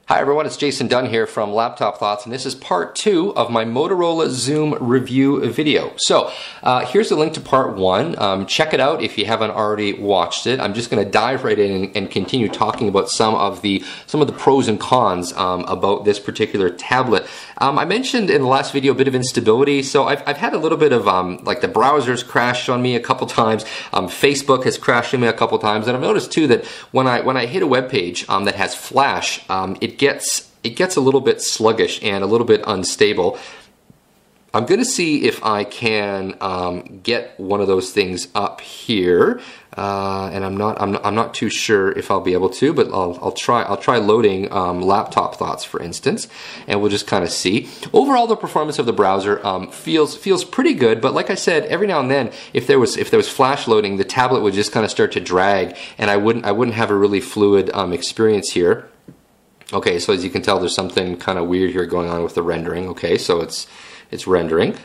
Hi everyone, it's Jason Dunn here from Laptop Thoughts, and this is part 2 of my Motorola XOOM review video. So here's a link to part 1. Check it out if you haven't already watched it. I'm just going to dive right in and continue talking about some of the pros and cons about this particular tablet. I mentioned in the last video a bit of instability, so I've had a little bit of like the browser's crashed on me a couple times. Facebook has crashed on me a couple times, and I've noticed too that when I hit a web page that has Flash, it gets a little bit sluggish and a little bit unstable. I'm going to see if I can get one of those things up here, and I'm not too sure if I'll be able to, but I'll try loading Laptop Thoughts, for instance, and we'll just kind of see. Overall, the performance of the browser feels pretty good, but like I said, every now and then, if there was flash loading, the tablet would just kind of start to drag, and I wouldn't have a really fluid experience here. Okay, so as you can tell, there's something kind of weird here going on with the rendering. Okay, so it's rendering.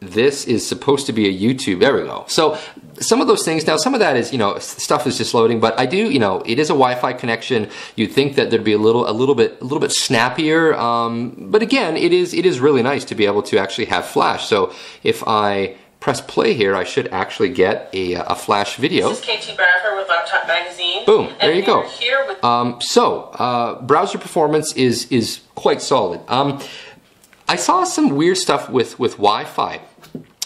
This is supposed to be a YouTube. There we go. So some of those things, now some of that is, stuff is just loading, but I do, it is a Wi-Fi connection. You'd think that there'd be a little bit snappier, but again, it is really nice to be able to actually have flash. So if I press play here, I should actually get a flash video. This is KT Bradford with Laptop Magazine. Boom, there you go. Here with browser performance is quite solid. I saw some weird stuff with Wi-Fi.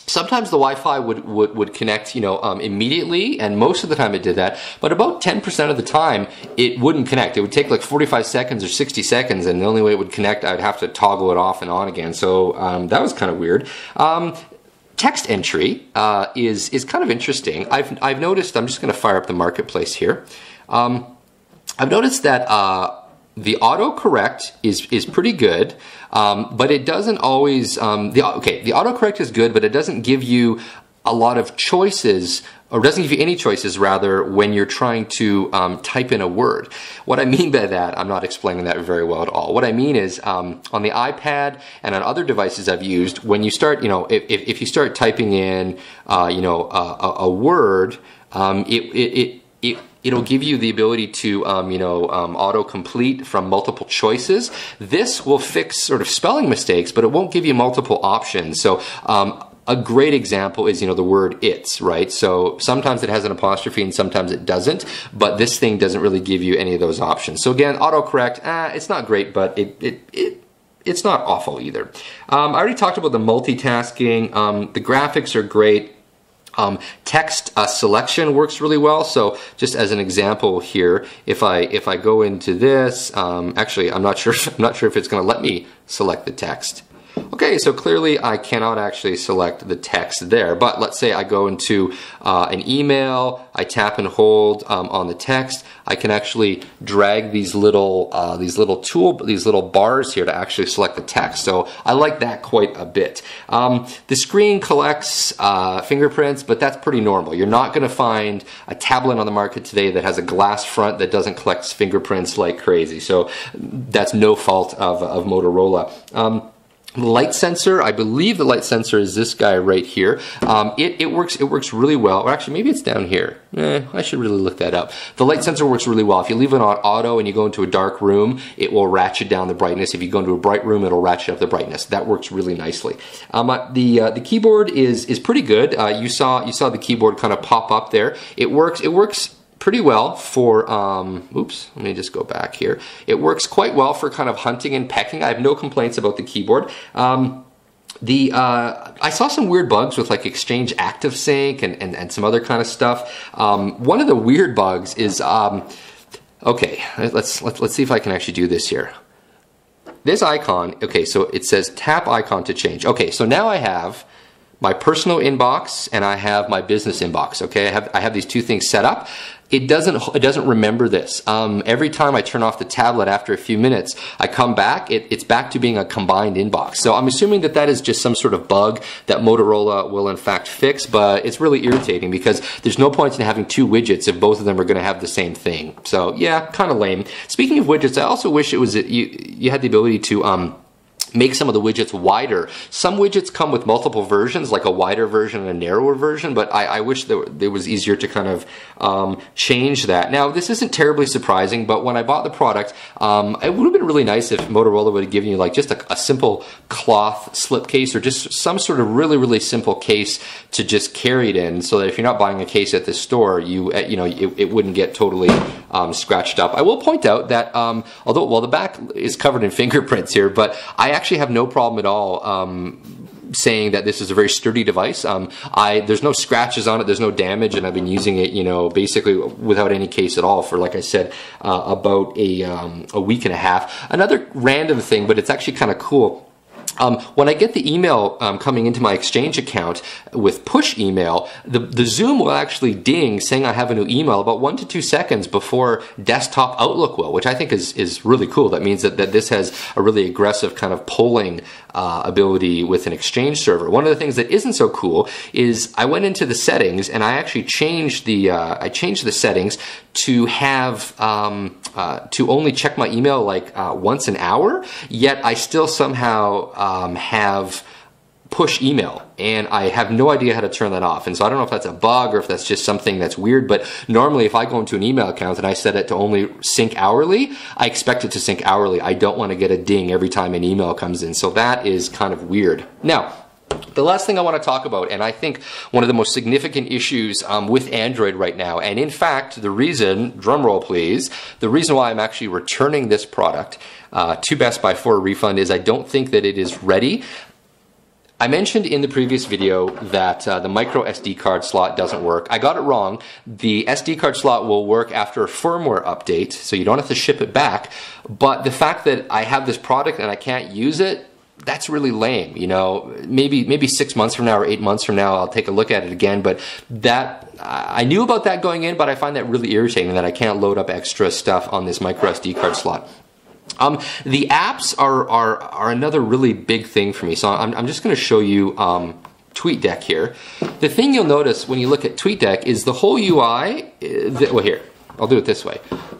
Sometimes the Wi-Fi would connect, immediately, and most of the time it did that, but about 10% of the time it wouldn't connect. It would take like 45 seconds or 60 seconds, and the only way it would connect, I'd have to toggle it off and on again, so that was kind of weird. Text entry is kind of interesting. I've noticed, I'm just going to fire up the marketplace here. I've noticed that the autocorrect is pretty good, but it doesn't always, the autocorrect is good, but it doesn't give you a lot of choices, or doesn't give you any choices rather, when you're trying to type in a word. What I mean by that, I'm not explaining that very well at all. What I mean is on the iPad and on other devices I've used, when you start, if you start typing in, a word, it'll give you the ability to, auto-complete from multiple choices. This will fix sort of spelling mistakes, but it won't give you multiple options. So a great example is, the word it's, right? So sometimes it has an apostrophe and sometimes it doesn't, but this thing doesn't really give you any of those options. So again, autocorrect, it's not great, but it's not awful either. I already talked about the multitasking. The graphics are great. Text selection works really well. So just as an example here, if I go into this, actually I'm not sure if it's going to let me select the text. Okay, so clearly I cannot actually select the text there, but let's say I go into an email, I tap and hold on the text, I can actually drag these little bars here to actually select the text. So I like that quite a bit. The screen collects fingerprints, but that's pretty normal. You're not going to find a tablet on the market today that has a glass front that doesn't collect fingerprints like crazy. So that's no fault of Motorola. Light sensor, I believe the light sensor is this guy right here. It works really well. Or actually, maybe it's down here. I should really look that up. The light sensor works really well. If you leave it on auto and you go into a dark room, it will ratchet down the brightness. If you go into a bright room, it'll ratchet up the brightness. That works really nicely. The keyboard is pretty good. You saw the keyboard kind of pop up there. It works pretty well for, oops, let me just go back here. It works quite well for kind of hunting and pecking. I have no complaints about the keyboard. I saw some weird bugs with like Exchange Active Sync and some other kind of stuff. One of the weird bugs is, okay, let's see if I can actually do this here. This icon, okay, so it says tap icon to change. Okay, so now I have my personal inbox and I have my business inbox. Okay, I have these two things set up. It doesn't remember this. Every time I turn off the tablet after a few minutes, I come back, it's back to being a combined inbox. So I'm assuming that is just some sort of bug that Motorola will in fact fix, but it's really irritating because there's no point in having two widgets if both of them are going to have the same thing. So yeah, kind of lame. Speaking of widgets, I also wish it was you had the ability to make some of the widgets wider. Some widgets come with multiple versions, like a wider version and a narrower version, but I wish that it was easier to kind of change that. Now, this isn't terribly surprising, but when I bought the product, it would have been really nice if Motorola would have given you like just a simple cloth slipcase, or just some sort of really simple case to just carry it in, so that if you're not buying a case at the store, it wouldn't get totally scratched up. I will point out that although, well, the back is covered in fingerprints here, but I actually have no problem at all saying that this is a very sturdy device. There's no scratches on it, there's no damage, and I've been using it, basically without any case at all for, like I said, about a week and a half. Another random thing, but it's actually kind of cool. When I get the email coming into my Exchange account with push email, the Zoom will actually ding saying I have a new email about 1 to 2 seconds before desktop Outlook will, which I think is really cool. That means that this has a really aggressive kind of polling ability with an Exchange server. One of the things that isn't so cool is I went into the settings and I actually changed the settings to have to only check my email like once an hour, yet I still somehow have push email, and I have no idea how to turn that off. And so I don't know if that's a bug or if that's just something that's weird, but normally if I go into an email account and I set it to only sync hourly, I expect it to sync hourly. I don't want to get a ding every time an email comes in, so that is kind of weird. Now, the last thing I want to talk about, and I think one of the most significant issues with Android right now, and in fact the reason, drumroll please, the reason why I'm actually returning this product to Best Buy for a refund is I don't think that it is ready. I mentioned in the previous video that the micro SD card slot doesn't work. I got it wrong. The SD card slot will work after a firmware update, so you don't have to ship it back. But the fact that I have this product and I can't use it, that's really lame. Maybe 6 months from now or 8 months from now I'll take a look at it again, but that I knew about that going in, but I find that really irritating that I can't load up extra stuff on this micro SD card slot. The apps are another really big thing for me, so I'm just going to show you TweetDeck here. The thing you'll notice when you look at TweetDeck is the whole UI, well here, I'll do it this way.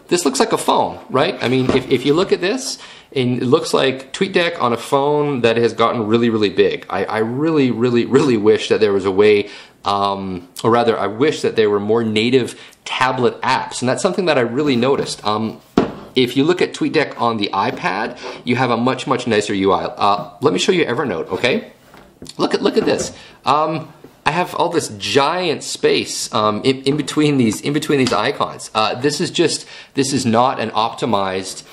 This looks like a phone, right? I mean, if you look at this, and it looks like TweetDeck on a phone that has gotten really big. I really wish that there was a way, or rather I wish that there were more native tablet apps, and that's something that I really noticed. If you look at TweetDeck on the iPad, you have a much nicer UI. Let me show you Evernote, okay? Look at this. I have all this giant space in between these icons. This is not an optimized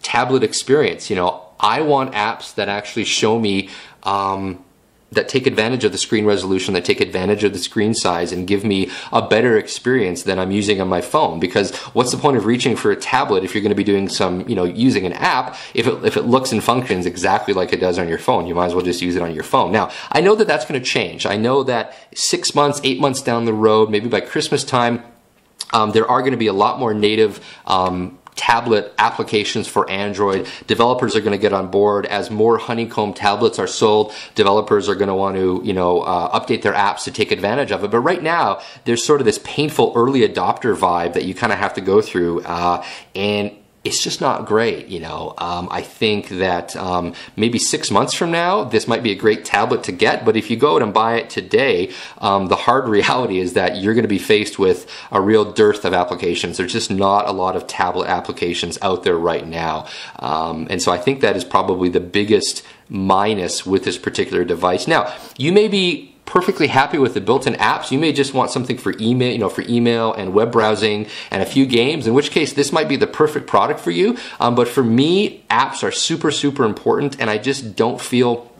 tablet experience. I want apps that actually show me that take advantage of the screen resolution, that take advantage of the screen size, and give me a better experience than I'm using on my phone. Because what's the point of reaching for a tablet if you're going to be doing some, using an app, if it looks and functions exactly like it does on your phone? You might as well just use it on your phone. Now, I know that that's going to change. I know that 6 months, 8 months down the road, maybe by Christmas time, there are going to be a lot more native tablet applications for Android. Developers are going to get on board. As more honeycomb tablets are sold, developers are going to want to, update their apps to take advantage of it. But right now, there's sort of this painful early adopter vibe that you kind of have to go through, and it's just not great. I think that maybe 6 months from now, this might be a great tablet to get, but if you go out and buy it today, the hard reality is that you're going to be faced with a real dearth of applications. There's just not a lot of tablet applications out there right now. And so I think that is probably the biggest minus with this particular device. Now, you may be perfectly happy with the built-in apps. You may just want something for email, and web browsing and a few games, in which case this might be the perfect product for you. But for me, apps are super important, and I just don't feel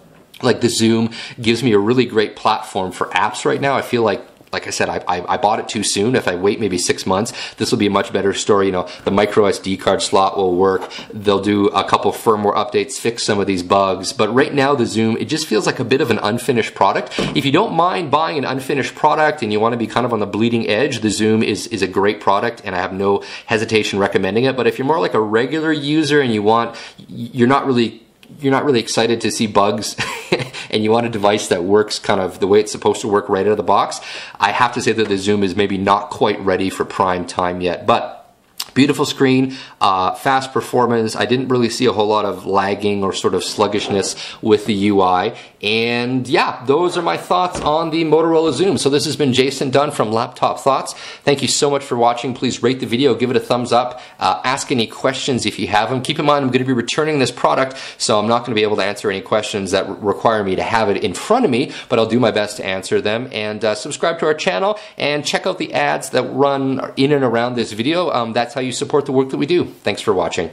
like the Zoom gives me a really great platform for apps right now. I feel like I said, I bought it too soon. If I wait maybe 6 months, this will be a much better story. The micro SD card slot will work. They'll do a couple firmware updates, fix some of these bugs. But right now, the Zoom, it just feels like a bit of an unfinished product. If you don't mind buying an unfinished product and you want to be kind of on the bleeding edge, the Zoom is a great product, and I have no hesitation recommending it. But if you're more like a regular user and you're not really excited to see bugs and you want a device that works kind of the way it's supposed to work right out of the box, I have to say that the Zoom is maybe not quite ready for prime time yet. But Beautiful screen, fast performance. I didn't really see a whole lot of lagging or sort of sluggishness with the UI. And yeah, those are my thoughts on the Motorola Xoom. So this has been Jason Dunn from Laptop Thoughts. Thank you so much for watching. Please rate the video, give it a thumbs up, ask any questions if you have them. Keep in mind I'm going to be returning this product, so I'm not going to be able to answer any questions that require me to have it in front of me, but I'll do my best to answer them. And subscribe to our channel and check out the ads that run in and around this video. That's how you support the work that we do. Thanks for watching.